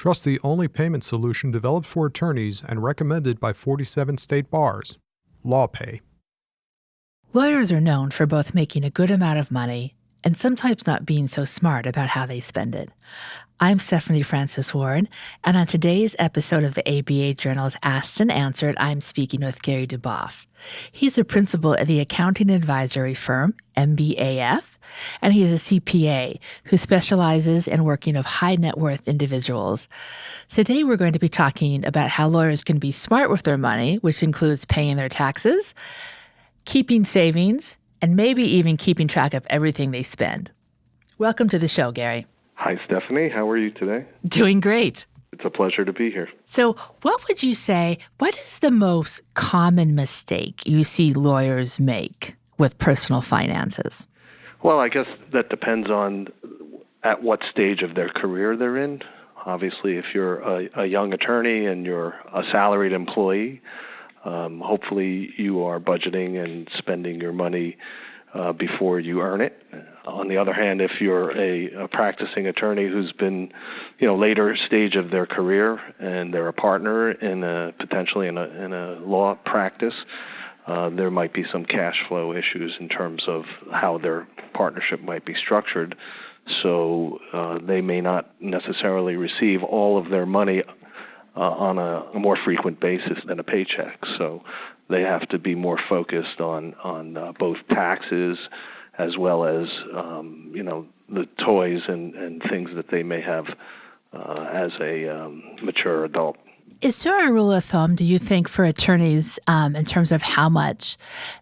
Trust the only payment solution developed for attorneys and recommended by 47 state bars. LawPay. Lawyers are known for both making a good amount of money and sometimes not being so smart about how they spend it. I'm Stephanie Francis Ward, and on today's episode of the ABA Journal's Asked and Answered, I'm speaking with Gary DuBoff. He's a principal at the accounting advisory firm, MBAF, and he is a CPA who specializes in working with high net worth individuals. Today, we're going to be talking about how lawyers can be smart with their money, which includes paying their taxes, keeping savings, and maybe even keeping track of everything they spend. Welcome to the show, Gary. Hi, Stephanie. How are you today? Doing great. It's a pleasure to be here. So what would you say, what is the most common mistake you see lawyers make with personal finances? Well, I guess that depends on at what stage of their career they're in. Obviously, if you're a young attorney and you're a salaried employee, hopefully you are budgeting and spending your money before you earn it. On the other hand, if you're a practicing attorney who's been, later stage of their career and they're a partner potentially in a law practice, there might be some cash flow issues in terms of how their partnership might be structured. So they may not necessarily receive all of their money on a more frequent basis than a paycheck. So they have to be more focused on both taxes as well as the toys and things that they may have as a mature adult. Is there a rule of thumb, do you think, for attorneys in terms of how much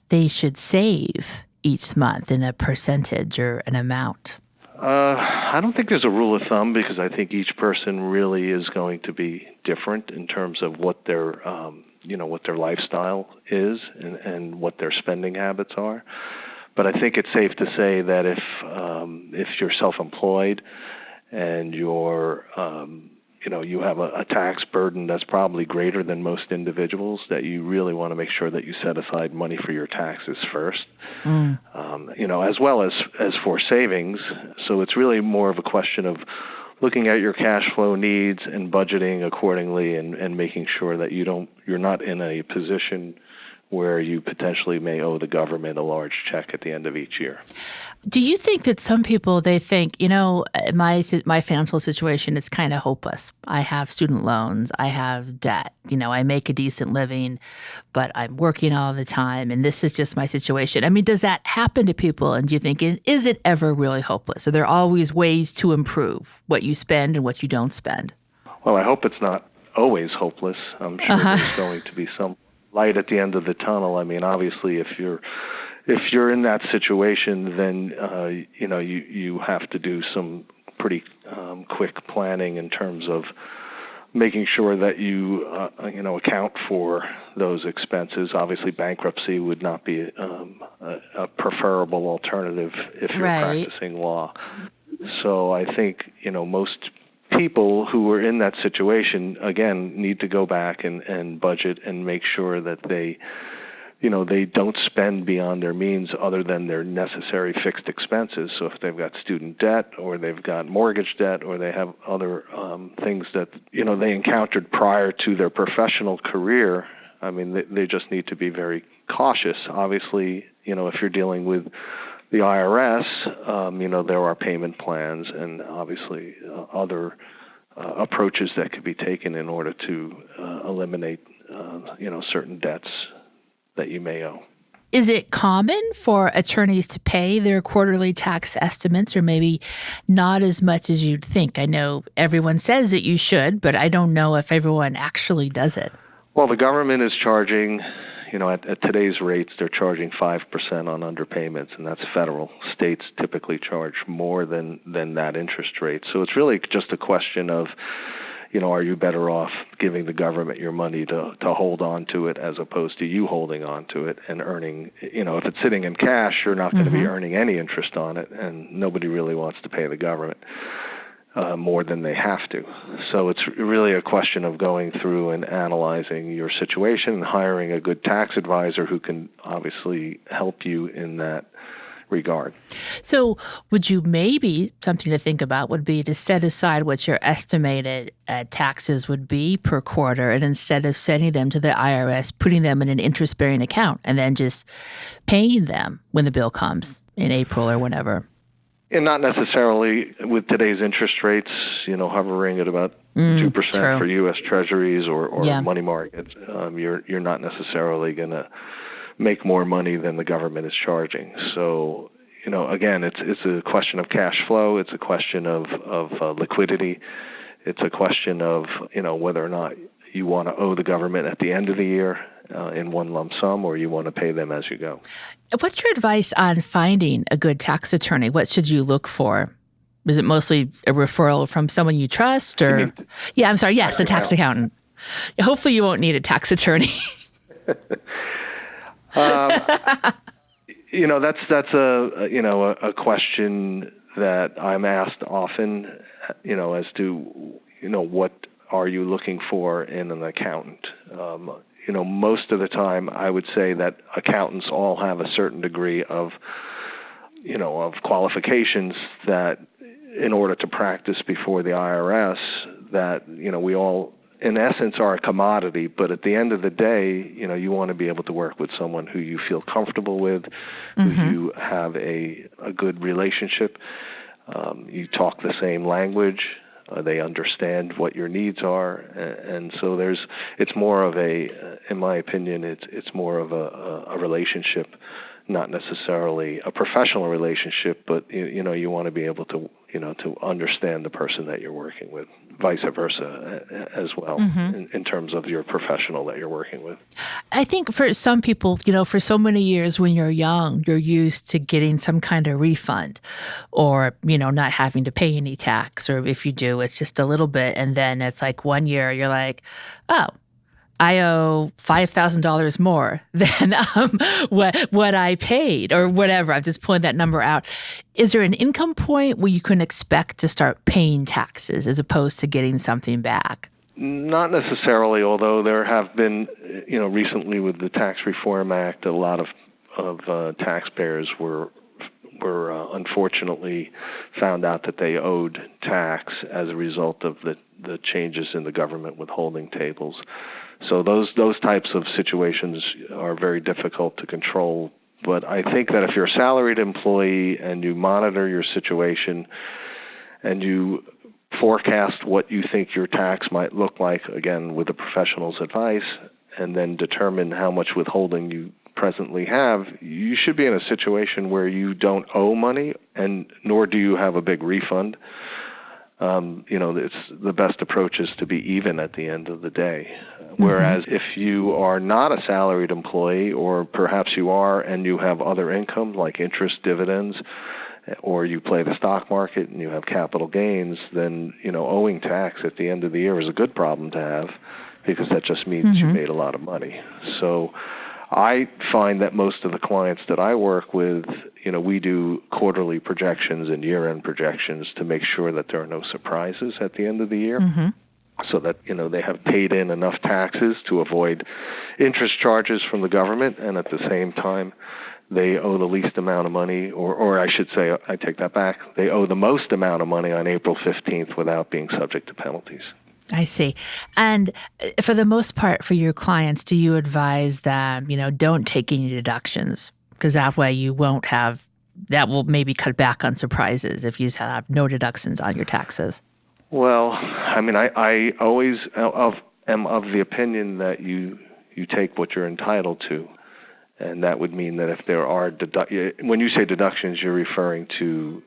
they should save each month in a percentage or an amount? I don't think there's a rule of thumb because I think each person really is going to be different in terms of what their what their lifestyle is and what their spending habits are. But I think it's safe to say that if you're self-employed and you're you have a tax burden that's probably greater than most individuals, that you really want to make sure that you set aside money for your taxes first, as well as for savings. So it's really more of a question of looking at your cash flow needs and budgeting accordingly and making sure that you're not in a position where you potentially may owe the government a large check at the end of each year. Do you think that some people, they think, my financial situation is kind of hopeless. I have student loans, I have debt, I make a decent living, but I'm working all the time, and this is just my situation. I mean, does that happen to people? And do you think, is it ever really hopeless? Are there always ways to improve what you spend and what you don't spend? Well, I hope it's not always hopeless. I'm sure there's going to be some light at the end of the tunnel. I mean, obviously, if you're in that situation, then you have to do some pretty quick planning in terms of making sure that you account for those expenses. Obviously, bankruptcy would not be a preferable alternative if you're practicing law. So I think most people who are in that situation, again, need to go back and budget and make sure that they don't spend beyond their means other than their necessary fixed expenses. So if they've got student debt or they've got mortgage debt or they have other things that, they encountered prior to their professional career, I mean, they just need to be very cautious. Obviously, if you're dealing with the IRS, there are payment plans and obviously other approaches that could be taken in order to eliminate, certain debts that you may owe. Is it common for attorneys to pay their quarterly tax estimates, or maybe not as much as you'd think? I know everyone says that you should, but I don't know if everyone actually does it. Well, the government is charging, at today's rates, they're charging 5% on underpayments, and that's federal. States typically charge more than that interest rate. So it's really just a question of, are you better off giving the government your money to hold on to it as opposed to you holding on to it and earning, if it's sitting in cash, you're not going to be earning any interest on it, and nobody really wants to pay the government more than they have to. So it's really a question of going through and analyzing your situation and hiring a good tax advisor who can obviously help you in that regard. So would you maybe, something to think about would be to set aside what your estimated taxes would be per quarter, and instead of sending them to the IRS, putting them in an interest-bearing account and then just paying them when the bill comes in April or whenever. And not necessarily with today's interest rates, hovering at about 2% true. for U.S. Treasuries or Yeah. money markets. You're not necessarily going to make more money than the government is charging. So, again, it's a question of cash flow. It's a question of liquidity. It's a question of, whether or not you want to owe the government at the end of the year in one lump sum, or you want to pay them as you go. What's your advice on finding a good tax attorney? What should you look for? Is it mostly a referral from someone you trust, or? Yeah, I'm sorry. Yes, a tax accountant. Hopefully, you won't need a tax attorney. That's a question that I'm asked often. As to what are you looking for in an accountant? Most of the time, I would say that accountants all have a certain degree of qualifications that, in order to practice before the IRS, that we all, in essence, are a commodity. But at the end of the day, you want to be able to work with someone who you feel comfortable with, who you have a good relationship. You talk the same language. They understand what your needs are, and so it's more of in my opinion, it's more of a relationship, not necessarily a professional relationship, but you want to be able to to understand the person that you're working with, vice versa as well, in terms of your professional that you're working with. I think for some people, for so many years when you're young, you're used to getting some kind of refund, or not having to pay any tax, or if you do, it's just a little bit, and then it's like one year you're like, oh, I owe $5,000 more than what I paid, or whatever. I'm just pulling that number out. Is there an income point where you can expect to start paying taxes as opposed to getting something back? Not necessarily, although there have been, recently with the Tax Reform Act, a lot of taxpayers were unfortunately found out that they owed tax as a result of the changes in the government withholding tables. So those types of situations are very difficult to control. But I think that if you're a salaried employee and you monitor your situation and you forecast what you think your tax might look like, again, with a professional's advice, and then determine how much withholding you presently have, you should be in a situation where you don't owe money, and nor do you have a big refund. It's the best approach is to be even at the end of the day. Whereas if you are not a salaried employee, or perhaps you are and you have other income like interest, dividends, or you play the stock market and you have capital gains, then owing tax at the end of the year is a good problem to have, because that just means you made a lot of money. So I find that most of the clients that I work with, we do quarterly projections and year-end projections to make sure that there are no surprises at the end of the year, so that, they have paid in enough taxes to avoid interest charges from the government, and at the same time, they owe the least amount of money, or I should say, I take that back, they owe the most amount of money on April 15th without being subject to penalties. I see. And for the most part, for your clients, do you advise them, don't take any deductions? Because that way you won't have, that will maybe cut back on surprises if you have no deductions on your taxes. Well, I mean, I always am of the opinion that you take what you're entitled to. And that would mean that if there are when you say deductions, you're referring to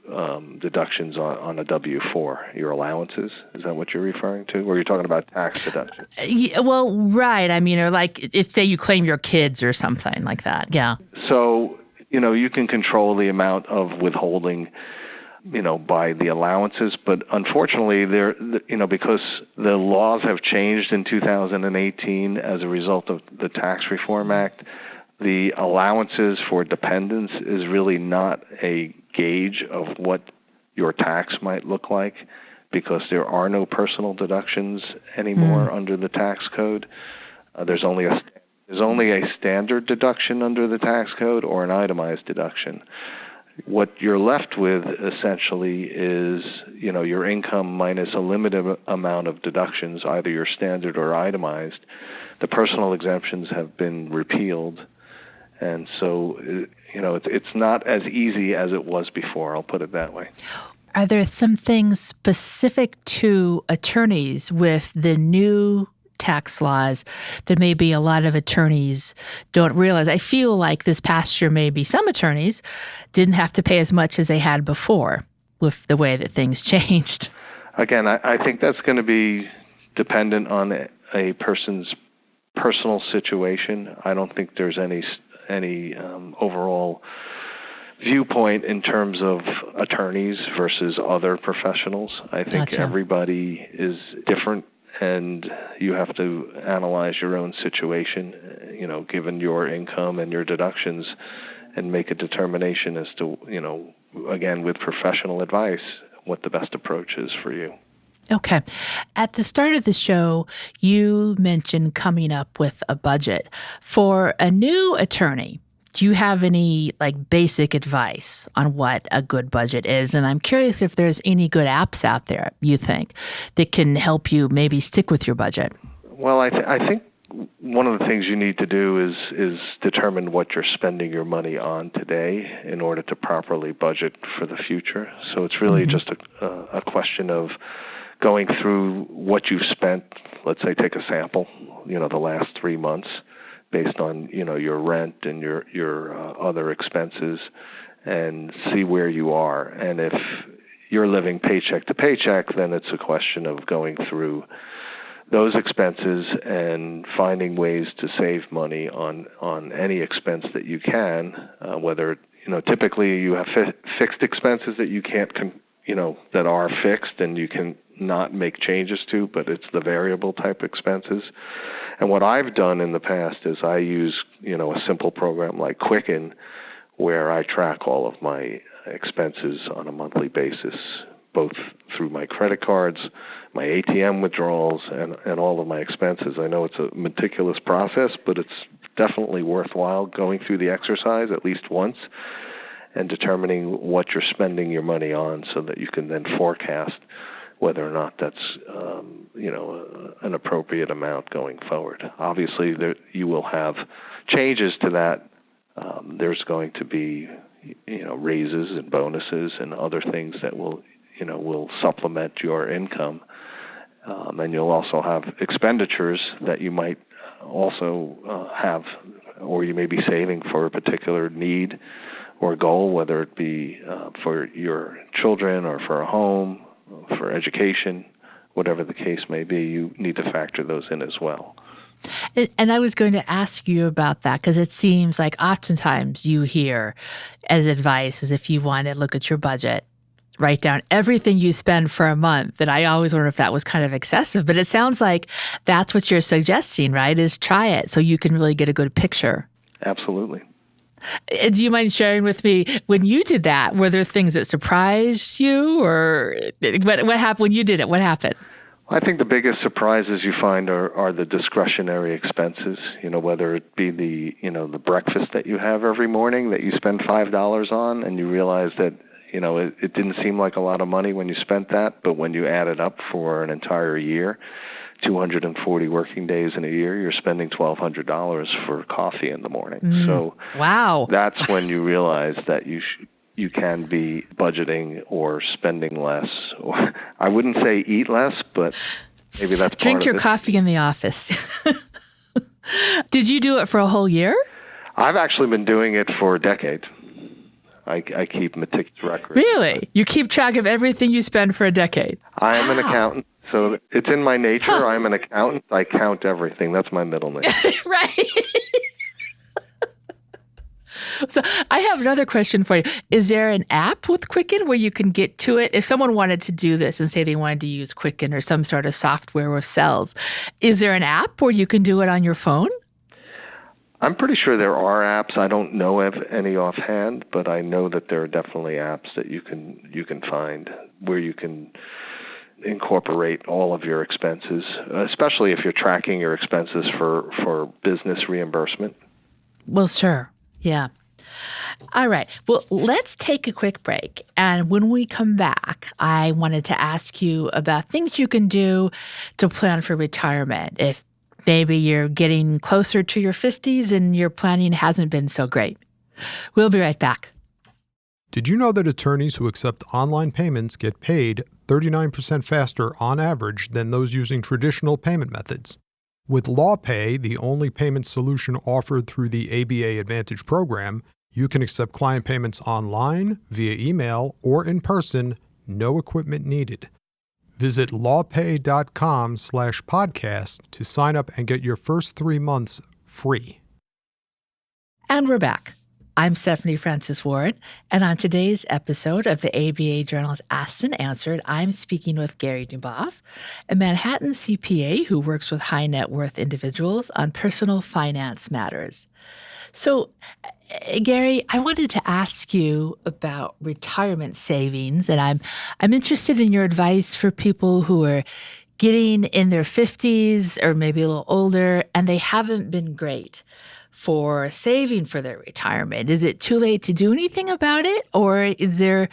deductions on a W-4, your allowances. Is that what you're referring to? Or are you talking about tax deductions? Yeah, well, right. I mean, or like if, say, you claim your kids or something like that. Yeah. So, you can control the amount of withholding, by the allowances. But unfortunately, because the laws have changed in 2018 as a result of the Tax Reform Act, the allowances for dependents is really not a gauge of what your tax might look like, because there are no personal deductions anymore under the tax code. There's only a standard deduction under the tax code, or an itemized deduction. What you're left with essentially is, your income minus a limited amount of deductions, either your standard or itemized. The personal exemptions have been repealed, and so, it's not as easy as it was before, I'll put it that way. Are there some things specific to attorneys with the new tax laws that maybe a lot of attorneys don't realize? I feel like this past year, maybe some attorneys didn't have to pay as much as they had before with the way that things changed. Again, I think that's going to be dependent on a person's personal situation. I don't think there's any overall viewpoint in terms of attorneys versus other professionals. I think Gotcha. Everybody is different, and you have to analyze your own situation, given your income and your deductions, and make a determination as to, again, with professional advice, what the best approach is for you. Okay. At the start of the show, you mentioned coming up with a budget. For a new attorney, do you have any basic advice on what a good budget is? And I'm curious if there's any good apps out there, you think, that can help you maybe stick with your budget. Well, I think one of the things you need to do is determine what you're spending your money on today in order to properly budget for the future. So it's really just a question of going through what you've spent. Let's say take a sample, the last 3 months, based on your rent and your other expenses, and see where you are. And if you're living paycheck to paycheck, then it's a question of going through those expenses and finding ways to save money on any expense that you can. Whether typically you have fixed expenses that you can't that are fixed and you can not make changes to, but it's the variable type expenses. And what I've done in the past is I use, a simple program like Quicken, where I track all of my expenses on a monthly basis, both through my credit cards, my ATM withdrawals, and all of my expenses. I know it's a meticulous process, but it's definitely worthwhile going through the exercise at least once and determining what you're spending your money on so that you can then forecast whether or not that's an appropriate amount going forward. Obviously, you will have changes to that. There's going to be raises and bonuses and other things that will supplement your income, and you'll also have expenditures that you might also have, or you may be saving for a particular need or goal, whether it be for your children or for a home, for education, whatever the case may be. You need to factor those in as well. And I was going to ask you about that because it seems like oftentimes you hear as advice is if you want to look at your budget, write down everything you spend for a month. And I always wonder if that was kind of excessive, but it sounds like that's what you're suggesting, right? Is try it so you can really get a good picture. Absolutely. Do you mind sharing with me when you did that? Were there things that surprised you, or what happened when you did it? What happened? I think the biggest surprises you find are the discretionary expenses. Whether it be the breakfast that you have every morning that you spend $5 on, and you realize that it didn't seem like a lot of money when you spent that, but when you add it up for an entire year, 240 working days in a year, you're spending $1,200 for coffee in the morning. So wow, that's when you realize that you can be budgeting or spending less. Or I wouldn't say eat less, but maybe that's part drink of your it. coffee in the office. Did you do it for a whole year? I've actually been doing it for a decade. I keep meticulous records. Really? You keep track of everything you spend for a decade? I am an accountant. So it's in my nature. Huh. I'm an accountant. I count everything. That's my middle name. Right. So I have another question for you. Is there an app with Quicken where you can get to it? If someone wanted to do this and say they wanted to use Quicken or some sort of software or cells, is there an app where you can do it on your phone? I'm pretty sure there are apps. I don't know of any offhand, but I know that there are definitely apps that you can find where you can incorporate all of your expenses, especially if you're tracking your expenses for business reimbursement. Well, sure. Yeah. All right. Well, let's take a quick break. And when we come back, I wanted to ask you about things you can do to plan for retirement. If maybe you're getting closer to your 50s and your planning hasn't been so great. We'll be right back. Did you know that attorneys who accept online payments get paid 39% faster on average than those using traditional payment methods? With LawPay, the only payment solution offered through the ABA Advantage program, you can accept client payments online, via email, or in person, no equipment needed. Visit lawpay.com/podcast to sign up and get your first 3 months free. And we're back. I'm Stephanie Francis Ward, and on today's episode of the ABA Journal's Asked and Answered, I'm speaking with Gary DuBoff, a Manhattan CPA who works with high net worth individuals on personal finance matters. So, Gary, I wanted to ask you about retirement savings, and I'm interested in your advice for people who are getting in their 50s or maybe a little older, and they haven't been great for saving for their retirement. Is it too late to do anything about it? Or is there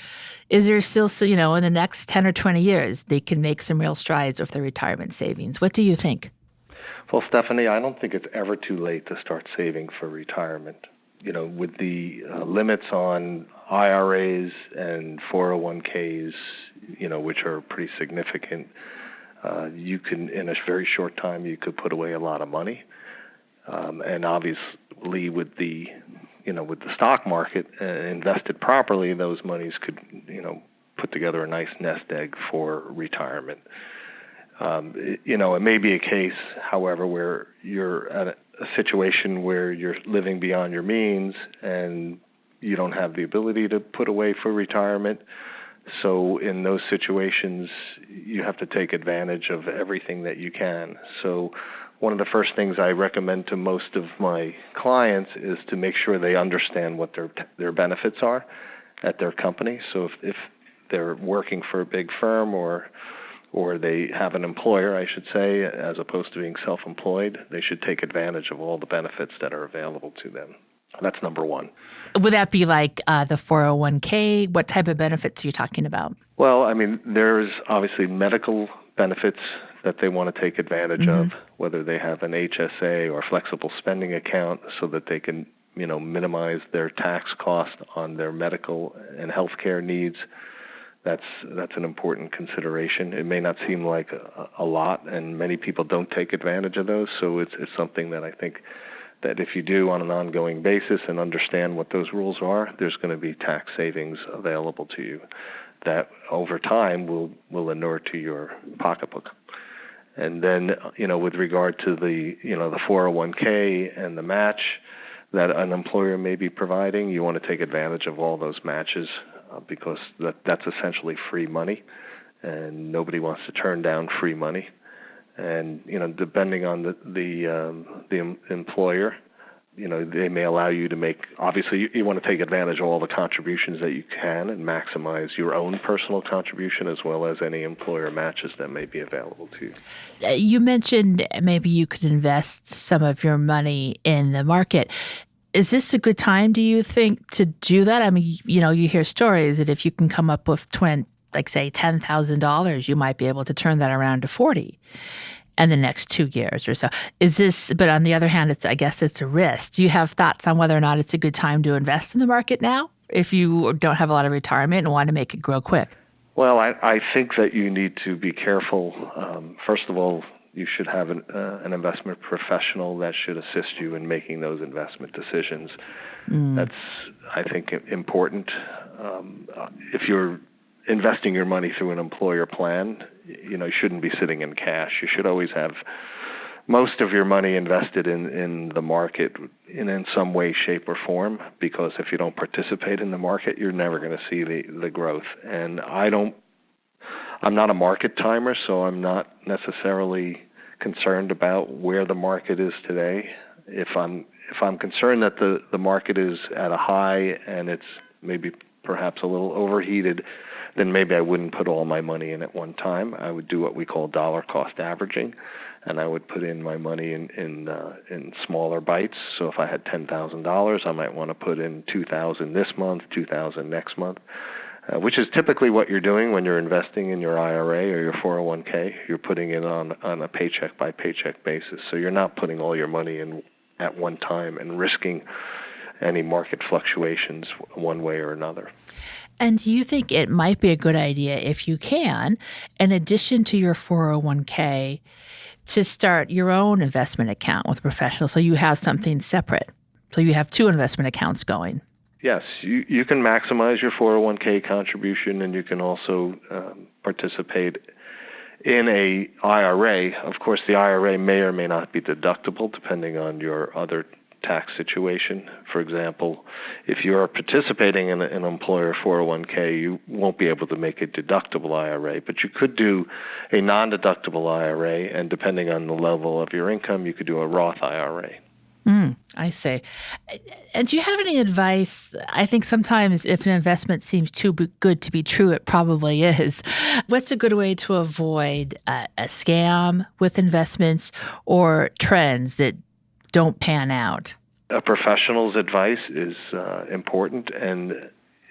still, in the next 10 or 20 years, they can make some real strides with their retirement savings? What do you think? Well, Stephanie, I don't think it's ever too late to start saving for retirement. With the limits on IRAs and 401ks, which are pretty significant, you can, in a very short time, you could put away a lot of money. And obviously, with the stock market invested properly, those monies could, put together a nice nest egg for retirement. It may be a case, however, where you're at a situation where you're living beyond your means and you don't have the ability to put away for retirement. So in those situations, you have to take advantage of everything that you can. So one of the first things I recommend to most of my clients is to make sure they understand what their benefits are at their company. So if they're working for a big firm or they have an employer, I should say, as opposed to being self-employed, they should take advantage of all the benefits that are available to them. That's number one. Would that be like the 401k? What type of benefits are you talking about? Well, there's obviously medical benefits that they want to take advantage of, whether they have an HSA or flexible spending account so that they can, minimize their tax cost on their medical and healthcare needs. That's an important consideration. It may not seem like a lot, and many people don't take advantage of those. So it's something that I think that if you do on an ongoing basis and understand what those rules are, there's going to be tax savings available to you that over time will inure to your pocketbook. And then, with regard to the 401k and the match that an employer may be providing, you want to take advantage of all those matches because that's essentially free money, and nobody wants to turn down free money. And depending on the employer, they may allow you to make. Obviously, you want to take advantage of all the contributions that you can and maximize your own personal contribution as well as any employer matches that may be available to you. You mentioned maybe you could invest some of your money in the market. Is this a good time, do you think, to do that? You hear stories that if you can come up with say $10,000, you might be able to turn that around to 40 in the next 2 years or so. But on the other hand, I guess it's a risk. Do you have thoughts on whether or not it's a good time to invest in the market now if you don't have a lot of retirement and want to make it grow quick? Well, I think that you need to be careful. First of all, you should have an investment professional that should assist you in making those investment decisions. That's, I think, important. If you're investing your money through an employer plan, you shouldn't be sitting in cash. You should always have most of your money invested in the market in some way, shape, or form, because if you don't participate in the market, you're never going to see the growth. And I'm not a market timer, so I'm not necessarily concerned about where the market is today. If I'm concerned that the market is at a high and it's maybe perhaps a little overheated, then maybe I wouldn't put all my money in at one time. I would do what we call dollar cost averaging, and I would put in my money in smaller bites. So if I had $10,000, I might want to put in $2,000 this month, $2,000 next month, which is typically what you're doing when you're investing in your IRA or your 401k. You're putting it on a paycheck by paycheck basis. So you're not putting all your money in at one time and risking any market fluctuations one way or another. And do you think it might be a good idea, if you can, in addition to your 401k, to start your own investment account with a professional so you have something separate? So you have two investment accounts going. Yes, you can maximize your 401k contribution, and you can also participate in a IRA. Of course, the IRA may or may not be deductible depending on your other tax situation. For example, if you're participating in an employer 401k, you won't be able to make a deductible IRA, but you could do a non-deductible IRA, and depending on the level of your income, you could do a Roth IRA. I see. And do you have any advice? I think sometimes if an investment seems too good to be true, it probably is. What's a good way to avoid a scam with investments or trends that don't pan out? A professional's advice is important, and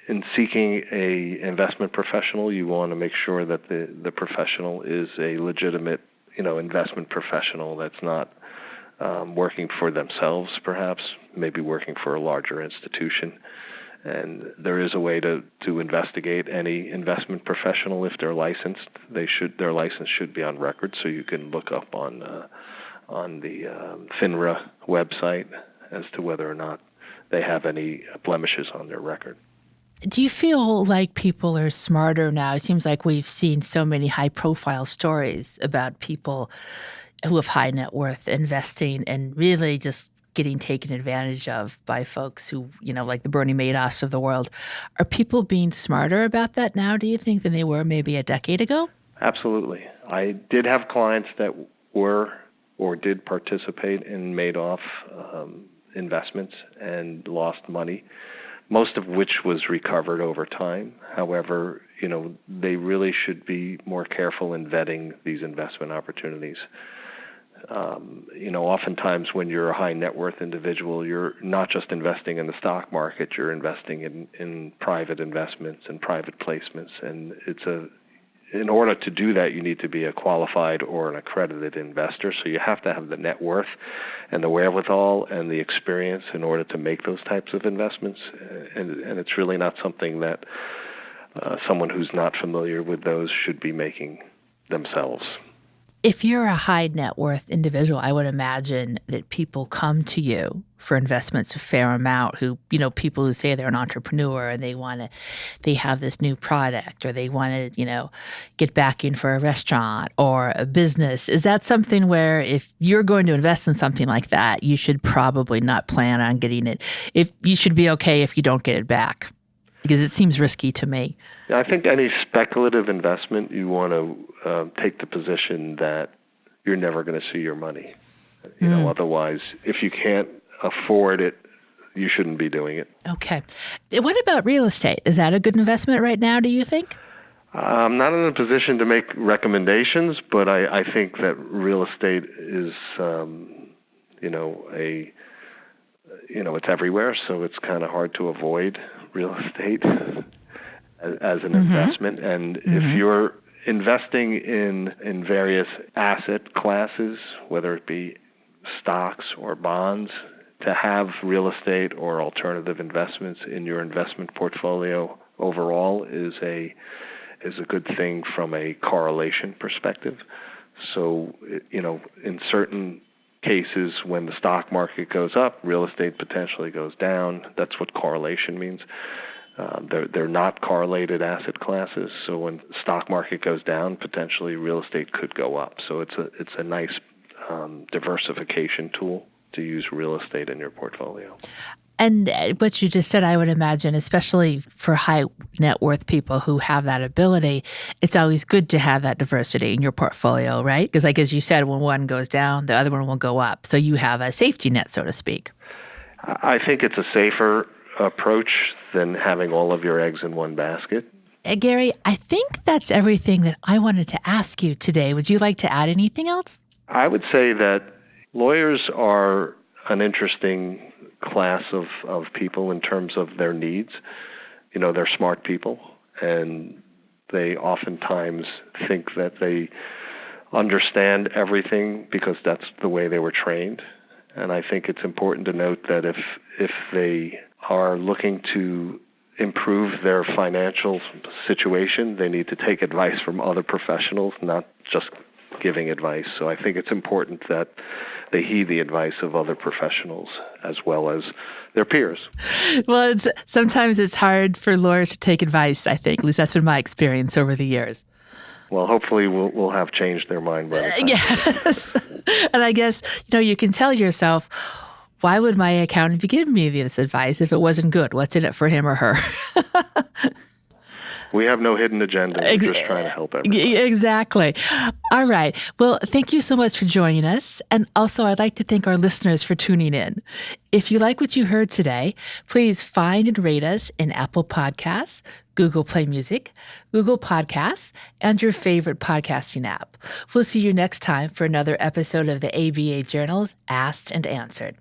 in seeking a investment professional, you want to make sure that the professional is a legitimate, investment professional that's not working for themselves, perhaps, maybe working for a larger institution. And there is a way to investigate any investment professional if they're licensed. Their license should be on record, so you can look up on the FINRA website as to whether or not they have any blemishes on their record. Do you feel like people are smarter now? It seems like we've seen so many high-profile stories about people who have high net worth investing and really just getting taken advantage of by folks who, like the Bernie Madoffs of the world. Are people being smarter about that now, do you think, than they were maybe a decade ago? Absolutely. I did have clients that were or did participate in Madoff investments and lost money, most of which was recovered over time. However, they really should be more careful in vetting these investment opportunities. Oftentimes when you're a high net worth individual, you're not just investing in the stock market, you're investing in private investments and private placements. And in order to do that, you need to be a qualified or an accredited investor. So you have to have the net worth and the wherewithal and the experience in order to make those types of investments. And it's really not something that someone who's not familiar with those should be making themselves. If you're a high net worth individual, I would imagine that people come to you for investments a fair amount who, people who say they're an entrepreneur and they have this new product, or they want to, get backing for a restaurant or a business. Is that something where if you're going to invest in something like that, you should probably not plan on getting it? If you should be okay if you don't get it back? Because it seems risky to me. I think any speculative investment, you want to take the position that you're never going to see your money. Otherwise, if you can't afford it, you shouldn't be doing it. Okay. What about real estate? Is that a good investment right now, do you think? I'm not in a position to make recommendations, but I think that real estate is, it's everywhere, so it's kind of hard to avoid real estate as an investment. And if you're investing in various asset classes, whether it be stocks or bonds, to have real estate or alternative investments in your investment portfolio overall is a good thing from a correlation perspective. So, in certain cases, when the stock market goes up, real estate potentially goes down. That's what correlation means. They're not correlated asset classes. So when the stock market goes down, potentially real estate could go up. So it's a nice diversification tool to use real estate in your portfolio. And what you just said, I would imagine, especially for high net worth people who have that ability, it's always good to have that diversity in your portfolio, right? Because like as you said, when one goes down, the other one will go up. So you have a safety net, so to speak. I think it's a safer approach than having all of your eggs in one basket. Gary, I think that's everything that I wanted to ask you today. Would you like to add anything else? I would say that lawyers are an interesting class of people in terms of their needs. You know, they're smart people, and they oftentimes think that they understand everything because that's the way they were trained. And I think it's important to note that if they are looking to improve their financial situation, they need to take advice from other professionals, not just giving advice. So I think it's important that they heed the advice of other professionals as well as their peers. Well, sometimes it's hard for lawyers to take advice, I think. At least that's been my experience over the years. Well, hopefully we'll have changed their mind by the time. Yes. And I guess, you can tell yourself, why would my accountant be giving me this advice if it wasn't good? What's in it for him or her? We have no hidden agenda. We're just trying to help everybody. Exactly. All right. Well, thank you so much for joining us. And also, I'd like to thank our listeners for tuning in. If you like what you heard today, please find and rate us in Apple Podcasts, Google Play Music, Google Podcasts, and your favorite podcasting app. We'll see you next time for another episode of the ABA Journal's Asked and Answered.